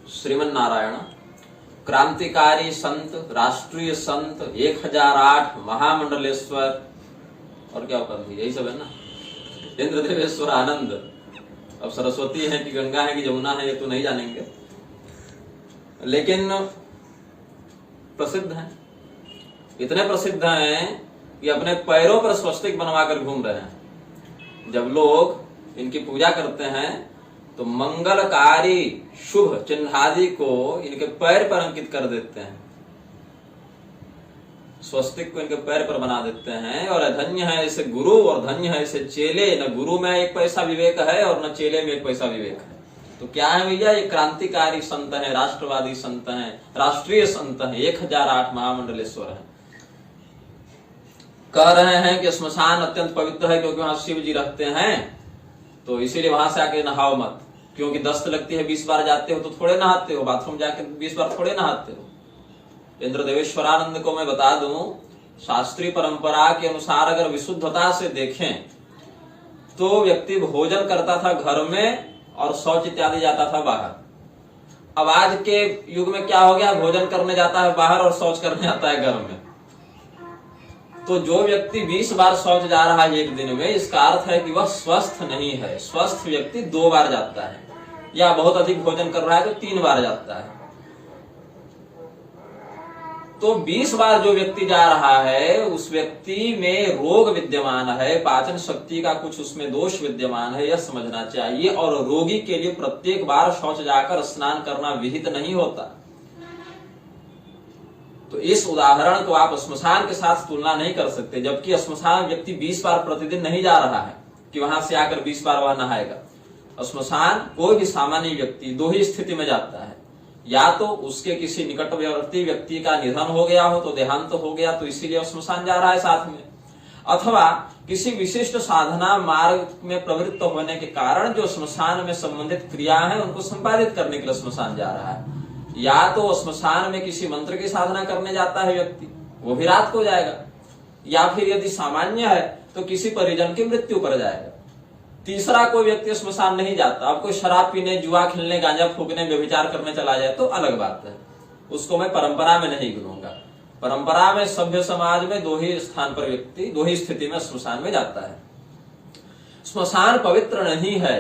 श्रीमन नारायण, क्रांतिकारी संत, राष्ट्रीय संत, 1008 महामंडलेश्वर और क्या कर दी, यही सब है ना। इंद्रदेवेश्वर आनंद। अब सरस्वती है कि गंगा है कि जमुना है ये तो नहीं जानेंगे, लेकिन प्रसिद्ध हैं। इतने प्रसिद्ध हैं कि अपने पैरों पर स्वस्तिक बनवा कर घूम रहे हैं। जब लोग इनकी पूजा करते हैं तो मंगलकारी शुभ चिन्हादि को इनके पैर पर अंकित कर देते हैं, स्वस्तिक को इनके पैर पर बना देते हैं। और धन्य है ऐसे गुरु और धन्य है ऐसे चेले। न गुरु में एक पैसा विवेक है और न चेले में एक पैसा विवेक है। तो क्या है भैया, ये क्रांतिकारी संत है, राष्ट्रवादी संत है, राष्ट्रीय संत है, 1008 महामंडलेश्वर है। कह रहे हैं कि श्मशान अत्यंत पवित्र है क्योंकि वहां शिव जी रहते हैं, तो इसीलिए वहां से आके नहाओ मत, क्योंकि दस्त लगती है, 20 बार जाते हो तो थोड़े नहाते हो, बाथरूम जाके 20 बार थोड़े नहाते हो। इंद्रदेवेश्वरानंद को मैं बता दूं, शास्त्रीय परंपरा के अनुसार अगर विशुद्धता से देखें तो व्यक्ति भोजन करता था घर में और शौच इत्यादि जाता था बाहर। अब आज के युग में क्या हो गया, भोजन करने जाता है बाहर और शौच करने आता है घर में। तो जो व्यक्ति 20 बार शौच जा रहा है एक दिन में, इसका अर्थ है कि वह स्वस्थ नहीं है। स्वस्थ व्यक्ति 2 बार जाता है, या बहुत अधिक भोजन कर रहा है तो 3 बार जाता है। तो 20 बार जो व्यक्ति जा रहा है उस व्यक्ति में रोग विद्यमान है, पाचन शक्ति का कुछ उसमें दोष विद्यमान है, यह समझना चाहिए। और रोगी के लिए प्रत्येक बार शौच जाकर स्नान करना विहित नहीं होता। तो इस उदाहरण को आप श्मशान के साथ तुलना नहीं कर सकते, जबकि श्मशान व्यक्ति 20 बार प्रतिदिन नहीं जा रहा है कि वहां से आकर 20 बार वह नहाएगा। श्मशान कोई भी सामान्य व्यक्ति 2 ही स्थिति में जाता है, या तो उसके किसी निकटवर्ती व्यक्ति का निधन हो गया हो, तो देहांत हो गया, तो इसीलिए श्मशान जा रहा है साथ में, अथवा किसी विशिष्ट साधना मार्ग में प्रवृत्त होने के कारण जो श्मशान में संबंधित क्रिया है उनको संपादित करने के लिए श्मशान जा रहा है। या तो श्मशान में किसी मंत्र की साधना करने जाता है व्यक्ति, वो भी रात को जाएगा, या फिर यदि सामान्य है तो किसी परिजन की मृत्यु पर जाएगा। तीसरा कोई व्यक्ति श्मशान नहीं जाता। अब कोई शराब पीने, जुआ खेलने, गांजा फूकने, व्यभिचार करने चला जाए तो अलग बात है, उसको मैं परंपरा में नहीं गिनूंगा। परंपरा में सभ्य समाज में 2 ही स्थान पर व्यक्ति 2 ही स्थिति में श्मशान में जाता है। श्मशान पवित्र नहीं है।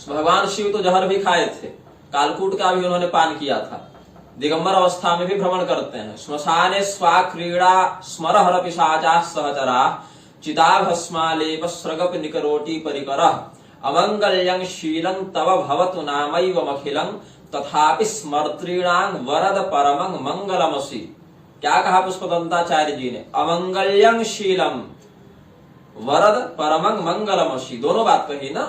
भगवान शिव तो जहर भी खाए थे, कालकूट का भी उन्होंने पान किया था, दिगंबर अवस्था में भी भ्रमण करते हैं। श्मशाने स्वा क्रीड़ा स्मरहर पिशाचा सहचरा चिदाभस्मालेप स्रगप निकरोटी परिकरः अमंगल्यं शीलं तव भवतु नामैवमखिलं तथापि स्मर्तॄणां वरद परमं मंगलमसि। क्या कहा पुष्पदंताचार्य जी ने, अमंगल्यं शीलम वरद परमं मंगलमसि। दोनों बात कही ना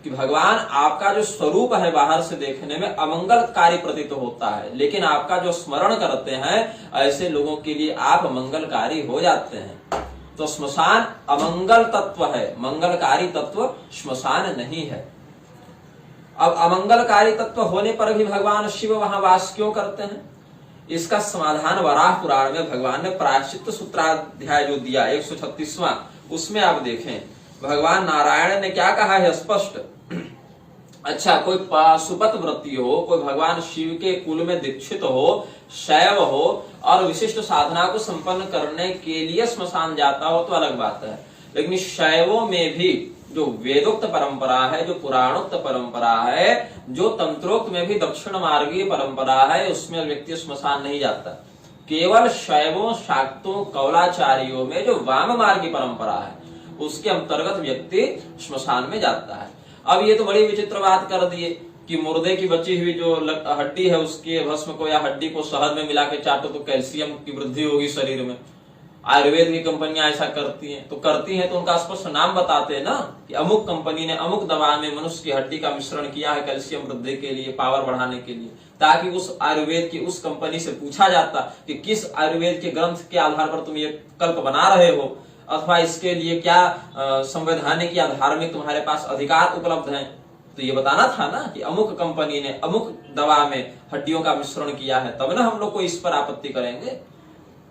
कि भगवान आपका जो स्वरूप है बाहर से देखने में अमंगलकारी प्रतीत होता है, लेकिन आपका जो स्मरण करते हैं ऐसे लोगों के लिए आप मंगलकारी हो जाते हैं। तो श्मशान अमंगल तत्व है, मंगलकारी तत्व श्मशान नहीं है। अब अमंगलकारी तत्व होने पर भी भगवान शिव वहां वास क्यों करते हैं, इसका समाधान वराह पुराण में भगवान ने प्रायश्चित्त सूत्राध्याय जो दिया 136वां, उसमें आप देखें भगवान नारायण ने क्या कहा है स्पष्ट। अच्छा, कोई पाशुपत व्रती हो, कोई भगवान शिव के कुल में दीक्षित हो, शैव हो और विशिष्ट साधना को संपन्न करने के लिए श्मशान जाता हो तो अलग बात है। लेकिन शैवों में भी जो वेदोक्त परंपरा है, जो पुराणोक्त परंपरा है, जो तंत्रोक्त में भी दक्षिण मार्गीय परंपरा है, उसमें व्यक्ति श्मशान नहीं जाता। केवल शैवों, शाक्तों, कौलाचारियों में जो वाम मार्गी परंपरा है उसके अंतर्गत व्यक्ति श्मशान में जाता है। अब ये तो बड़ी विचित्र बात कर दिए कि मुर्दे की बची हुई जो हड्डी है उसके भस्म को या हड्डी को शहद में मिला के चाटो तो कैल्शियम की वृद्धि होगी शरीर में। आयुर्वेद की कंपनियां ऐसा करती हैं, तो करती हैं तो उनका स्पष्ट नाम बताते हैं ना कि अमुक कंपनी ने अमुक दवा में मनुष्य की हड्डी का मिश्रण किया है कैल्शियम वृद्धि के लिए, पावर बढ़ाने के लिए, ताकि उस आयुर्वेद की उस कंपनी से पूछा जाता कि किस आयुर्वेद के ग्रंथ के आधार पर तुम ये कल्प बना रहे हो, अथवा इसके लिए क्या संवैधानिक या धार्मिक तुम्हारे पास अधिकार उपलब्ध हैं। तो ये बताना था ना कि अमुक कंपनी ने अमुक दवा में हड्डियों का मिश्रण किया है, तब ना हम लोग को इस पर आपत्ति करेंगे।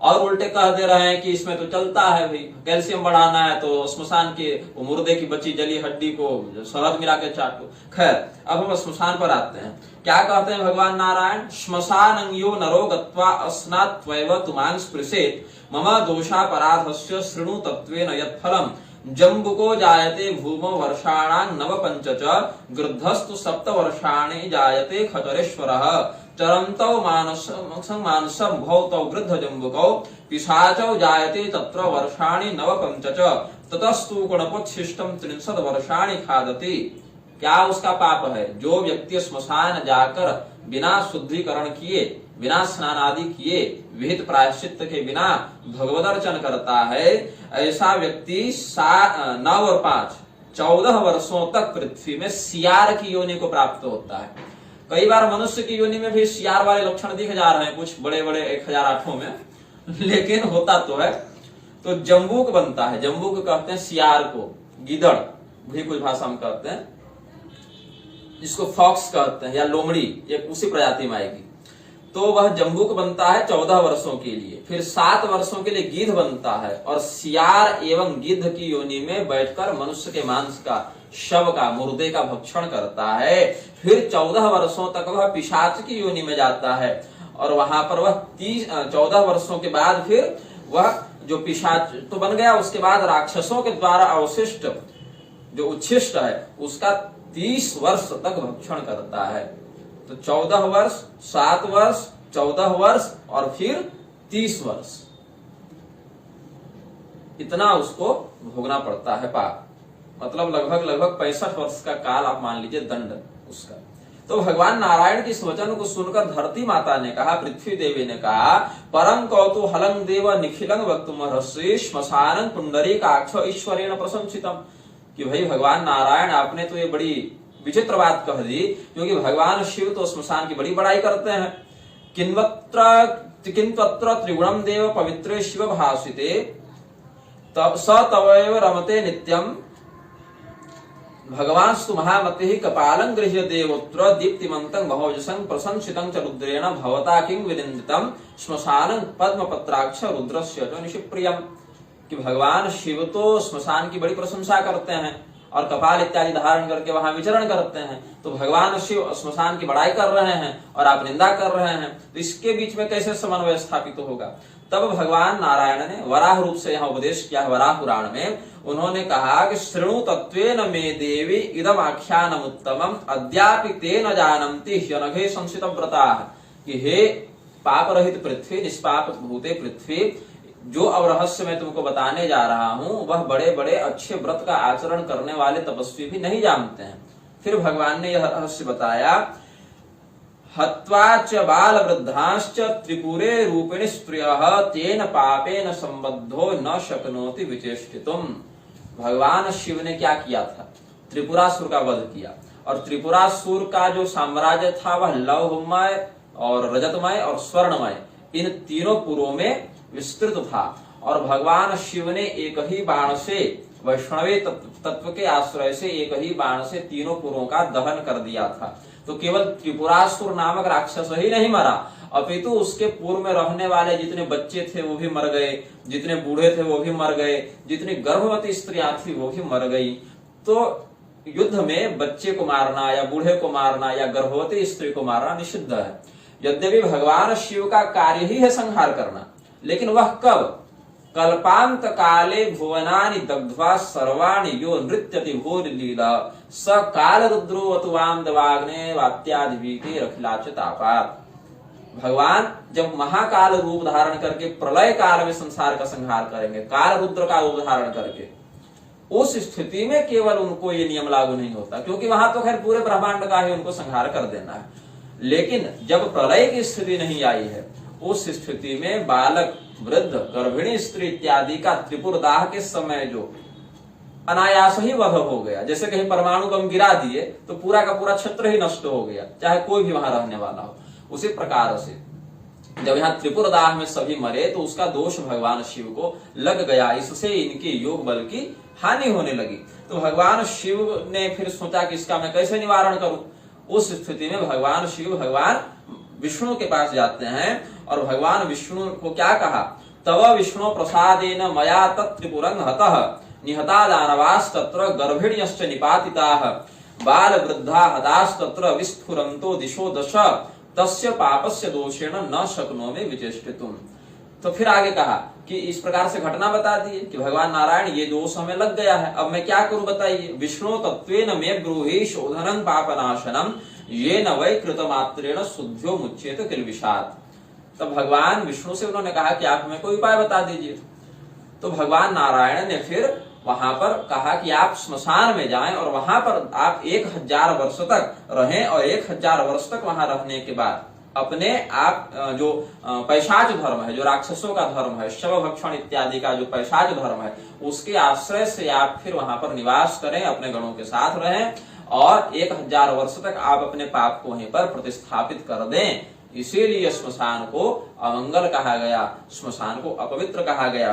और उल्टे कह दे रहे हैं कि इसमें तो चलता है भाई, कैल्शियम बढ़ाना है तो श्मशान के मुर्दे की बची जली हड्डी को शहद मिला के चाटो। खैर, अब हम श्मशान पर आते हैं। क्या कहते हैं भगवान नारायण? श्मशान यो नरो गत्वा अस्नात् त्वैव तुमांग स्पृशेत् मम दोषापराधस्य शृणु तत्वेन यत्फलम् जम्बुको जायते भूमौ वर्षाणां नव पंचच गृद्धस्तु सप्त वर्षाणि जायते खचरेश्वरः चरन्तौ मानसं भौतौ गृद्ध जम्बुकौ पिशाचौ जायते तत्र वर्षाणि नव पंचच ततस्तु गुणपच्छिष्टं 63 वर्षाणि खादति। क्या उसका पाप है? जो व्यक्ति श्मशान जाकर बिना शुद्धिकरण किए, बिना स्नान आदि किए, विहित प्रायश्चित के बिना भगवद अर्चन करता है, ऐसा व्यक्ति 9 और 5 14 वर्षों तक पृथ्वी में सियार की योनि को प्राप्त होता है। कई बार मनुष्य की योनि में भी सियार वाले लक्षण दिख जा रहे हैं कुछ बड़े बड़े 1008 में, लेकिन होता तो है। तो जम्बूक बनता है। जम्बूक कहते हैं सियार को, गिदड़ भी कुछ भाषा में कहते हैं, जिसको फॉक्स कहते हैं या लोमड़ी, एक उसी प्रजाति में आएगी। तो वह जम्बूक बनता है 14 वर्षों के लिए, फिर 7 वर्षों के लिए गिद्ध बनता है और सियार एवं गिद्ध की योनि में बैठकर मनुष्य के मांस का, शव का, मुर्दे का भक्षण करता है। फिर 14 वर्षों तक वह पिशाच की योनि में जाता है और वहां पर वह 14 वर्षों के बाद फिर वह जो पिशाच तो बन गया, उसके बाद राक्षसों के द्वारा अवशिष्ट जो उच्छिष्ट है उसका 30 वर्ष तक भक्षण करता है। तो 14 वर्ष, 7 वर्ष, 14 वर्ष और फिर 30 वर्ष, इतना उसको भोगना पड़ता है पाप। मतलब लगभग 65 वर्ष का काल आप मान लीजिए दंड उसका। तो भगवान नारायण की इस वचन को सुनकर धरती माता ने कहा, पृथ्वी देवी ने कहा, परम कौतूहलं देव निखिलं वक्तुमर्हसि श्मशानं पुंडरीकाक्ष ईश्वरेण प्रशंसितम्। कि भाई भगवान नारायण आपने तो ये बड़ी विचित्र बात कह दी, क्योंकि भगवान शिव तो श्मशान की बड़ी बड़ाई करते हैं। किन्वत्र त्रिगुणम देव पवित्रे शिव भाषिते स तवैव रमते नित्यम भगवान महामति कपालं गृह्य देवोत्र दीप्तिमन्तं बहुजसं प्रशंसितं च रुद्रेण भवता किं विनिन्दितं श्मशानं पद्मपत्राक्ष रुद्रस्य च निशिप्रियम्। कि भगवान शिव तो श्मशान की बड़ी प्रशंसा करते हैं और कपाल इत्यादि धारण करके वहां विचरण करते हैं। तो भगवान शिव श्मशान की बड़ाई कर रहे हैं और आप निंदा कर रहे हैं, तो इसके बीच में कैसे समन्वय स्थापित होगा? तब भगवान नारायण ने वराह रूप से यहाँ उपदेश किया है। वराह पुराण में उन्होंने कहा कि शृणु तत्वेन मे देवी इदम आख्यानम उत्तमम अद्यापि ते न जानन्ति ह्यनघे संसित व्रताः। कि हे पाप रहित पृथ्वी, निष्पाप भूते पृथ्वी, जो अब रहस्य मैं तुमको बताने जा रहा हूं वह बड़े बड़े अच्छे व्रत का आचरण करने वाले तपस्वी भी नहीं जानते हैं। फिर भगवान ने यह रहस्य बताया, हत्वा च बाल वृद्धाश्च त्रिपुरे रूपिणी स्त्रियः तेन पापेन संबद्धो न शक्नोति विचेष्टितुम्। भगवान शिव ने क्या किया था? त्रिपुरासुर का वध किया। और त्रिपुरासुर का जो साम्राज्य था वह लौहमय और रजतमय और स्वर्णमय, इन तीनों पुरों में विस्तृत था। और भगवान शिव ने एक ही बाण से, वैष्णवी तत्व के आश्रय से एक ही बाण से तीनों पुरों का दहन कर दिया था। तो केवल त्रिपुरासुर नामक राक्षस ही नहीं मरा, अपितु उसके पूर्व में रहने वाले जितने बच्चे थे वो भी मर गए, जितने बूढ़े थे वो भी मर गए, जितनी गर्भवती स्त्रियां थी वो भी मर गई। तो युद्ध में बच्चे को मारना या बूढ़े को मारना या गर्भवती स्त्री को मारना निषिद्ध है। यद्यपि भगवान शिव का कार्य ही है संहार करना, लेकिन वह कब? कल्पांत काले भुवनानि दग्ध्वा सर्वाणि यो नृत्यति भूरि लीला स काल रुद्रोवतुवाम दवाग्ने वात्यादिवीते रखिलाचतापात। भगवान जब महाकाल रूप धारण करके प्रलय काल में संसार का संहार करेंगे, काल रुद्र का रूप धारण करके, उस स्थिति में केवल उनको ये नियम लागू नहीं होता, क्योंकि वहां तो खैर पूरे ब्रह्मांड का ही उनको संहार कर देना है। लेकिन जब प्रलय की स्थिति नहीं आई है, उस स्थिति में बालक, वृद्ध, गर्भिणी स्त्री इत्यादि का त्रिपुर दाह के समय जो अनायास ही वध हो गया, जैसे कहीं परमाणु बम गिरा दिए तो पूरा का पूरा क्षेत्र ही नष्ट हो गया, चाहे कोई भी वहां रहने वाला हो। उसी प्रकार से जब यहाँ त्रिपुर दाह में सभी मरे तो उसका दोष भगवान शिव को लग गया, इससे इनके योग बल की हानि होने लगी। तो भगवान शिव ने फिर सोचा कि इसका मैं कैसे निवारण करूं। उस स्थिति में भगवान शिव भगवान विष्णु के पास जाते हैं और भगवान विष्णु को क्या कहा? तव विष्णु प्रसादेन मया तत्त्रिपुरं हतः निहता दानवास्तत्र गर्भिण्यश्च निपातिताः बाल वृद्धा हतास्तत्र विस्फुरन्तो दिशो दश तस्य पापस्य दोषेण न शक्नोमि विचेष्टितुम्। तो फिर आगे कहा कि इस प्रकार से घटना बता दी कि भगवान नारायण ये दोष हमें लग गया है, अब मैं क्या करूं बताइए। विष्णु तत्वेन मे ब्रूहि शोधनं पापनाशनम येन वै कृतमात्रेण शुद्ध्यो मुच्येत किल विषात्। तब भगवान विष्णु से उन्होंने कहा कि आप हमें कोई उपाय बता दीजिए। तो भगवान नारायण ने फिर वहां पर कहा कि आप स्मशान में जाएं और वहां पर आप 1000 वर्ष तक रहें और 1000 वर्ष तक वहां रहने के बाद अपने आप जो पैशाच धर्म है, जो राक्षसों का धर्म है, शव भक्षण इत्यादि का जो पैशाच धर्म है, उसके आश्रय से आप फिर वहां पर निवास करें, अपने गणों के साथ रहें और 1000 वर्ष तक आप अपने पाप को वहीं पर प्रतिस्थापित कर दें। इसीलिए स्मशान को अमंगल कहा गया, स्मशान को अपवित्र कहा गया।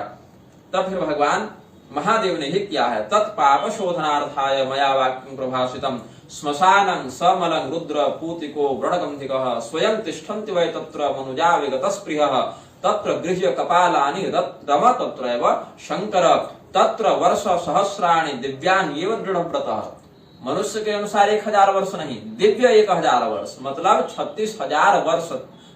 तब फिर भगवान महादेव ने ही किया है, तत्पाप शोधनार्थाय मया वाक्यं प्रभाषितम् श्मशानं समलं रुद्र पूतिको व्रणगंधिकः स्वयं तिष्ठन्ति वै तत्र मनुजा विगतस्पृहः तत्र गृह्य कपालानि रम तत्रैव शंकर तत्र वर्ष सहस्राणि दिव्यान्येव दृढ़व्रतः। मनुष्य के अनुसार 1000 वर्ष नहीं, दिव्य 1000 वर्ष, मतलब 36,000 वर्ष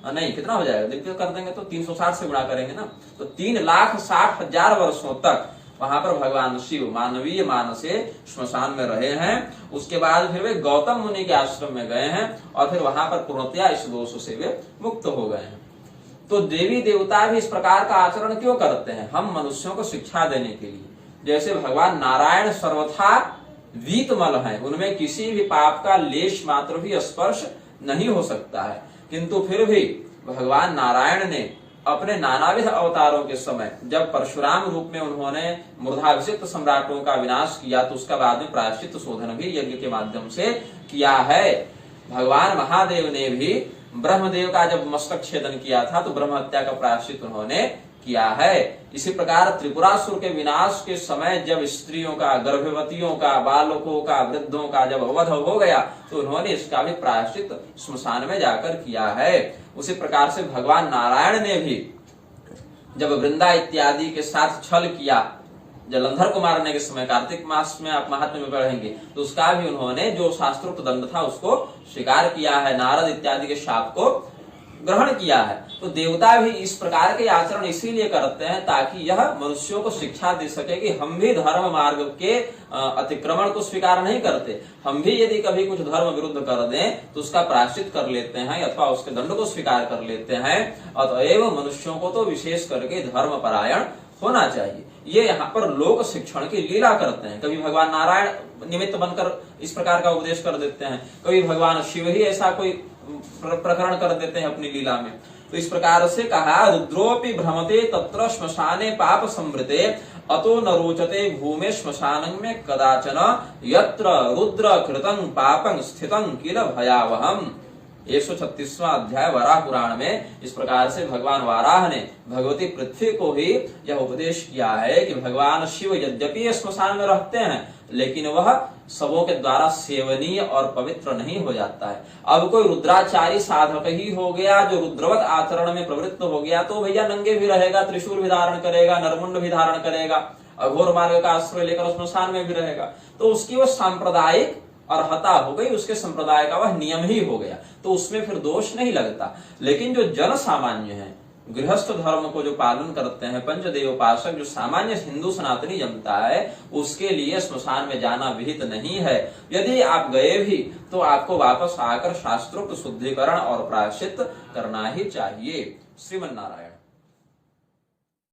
नहीं, कितना हो जाएगा, दिव्य कर देंगे तो 360 से गुणा करेंगे ना, तो 3,60,000 वर्षों तक वहां पर भगवान शिव मानवीय मान से श्मशान में रहे हैं। उसके बाद फिर वे गौतम मुनि के आश्रम में गए हैं और फिर वहां पर पूर्णतया इस दोष से वे मुक्त हो गए हैं। तो देवी देवता भी इस प्रकार का आचरण क्यों करते हैं? हम मनुष्यों को शिक्षा देने के लिए। जैसे भगवान नारायण सर्वथा वीतमल हैं, उनमें किसी भी पाप का लेश मात्र भी स्पर्श नहीं हो सकता है, किंतु फिर भी भगवान नारायण ने अपने नानाविध अवतारों के समय जब परशुराम रूप में उन्होंने मूर्धाभिषिक्त सम्राटों का विनाश किया तो उसका बाद में प्रायश्चित शोधन भी यज्ञ के माध्यम से किया है। भगवान महादेव ने भी ब्रह्मदेव का जब मस्तक छेदन किया था तो ब्रह्म हत्या का प्रायश्चित उन्होंने किया है। इसी प्रकार त्रिपुरासुर के विनाश के समय जब स्त्रियों का, गर्भवतियों का, बालकों का, वृद्धों का जब वध हो गया तो उन्होंने इसका भी प्रायश्चित स्मशान में जाकर किया है। उसी प्रकार से भगवान नारायण ने भी जब वृंदा इत्यादि के साथ छल किया, जलंधर को मारने के समय, कार्तिक मास में आप महात्म्य में पढ़ेंगे, तो उसका भी उन्होंने जो शास्त्रोक्त दंड था उसको स्वीकार किया है, नारद इत्यादि के शाप को ग्रहण किया है। तो देवता भी इस प्रकार के आचरण इसीलिए करते हैं ताकि यह मनुष्यों को शिक्षा दे सके कि हम भी धर्म मार्ग के अतिक्रमण को स्वीकार नहीं करते, हम भी यदि कभी कुछ धर्म विरुद्ध कर दें तो उसका प्रायश्चित कर लेते हैं अथवा उसके दंड को स्वीकार कर लेते हैं। अतएव मनुष्यों को तो विशेष करके धर्म परायण होना चाहिए। ये यहाँ पर लोक शिक्षण की लीला करते हैं। कभी भगवान नारायण निमित्त बनकर इस प्रकार का उपदेश कर देते हैं, कभी भगवान शिव ही ऐसा कोई प्रकरण कर देते हैं अपनी लीला में। तो इस प्रकार से कहा, रुद्रोपि भ्रमते तत्र श्मशाने पाप संवृते अतो न रोचते भूमे श्मशानं में कदाचन यत्र रुद्र कृतं पापं स्थितं किल भयावहम्। 136वां अध्याय वराह पुराण में इस प्रकार से भगवान वाराह ने भगवती पृथ्वी को ही यह उपदेश किया है कि भगवान शिव यद्यपि स्मशान में रहते हैं लेकिन वह सबों के द्वारा सेवनीय और पवित्र नहीं हो जाता है। अब कोई रुद्राचारी साधक ही हो गया जो रुद्रवत आचरण में प्रवृत्त हो गया तो भैया नंगे भी रहेगा, त्रिशूल भी धारण करेगा, नरमुंड भी धारण करेगा, अघोर मार्ग का आश्रय लेकर स्मशान में भी रहेगा, तो उसकी वो सांप्रदायिक अर्हता हो गई, उसके संप्रदाय का वह नियम ही हो गया, तो उसमें फिर दोष नहीं लगता। लेकिन जो जन सामान्य है, गृहस्थ धर्म को जो पालन करते हैं, पंचदेवोपासक, जो सामान्य हिंदू सनातनी जनता है, उसके लिए श्मशान में जाना विहित नहीं है। यदि आप गए भी तो आपको वापस आकर शास्त्रोक्त शुद्धिकरण और प्रायश्चित करना ही चाहिए। श्रीमन नारायण।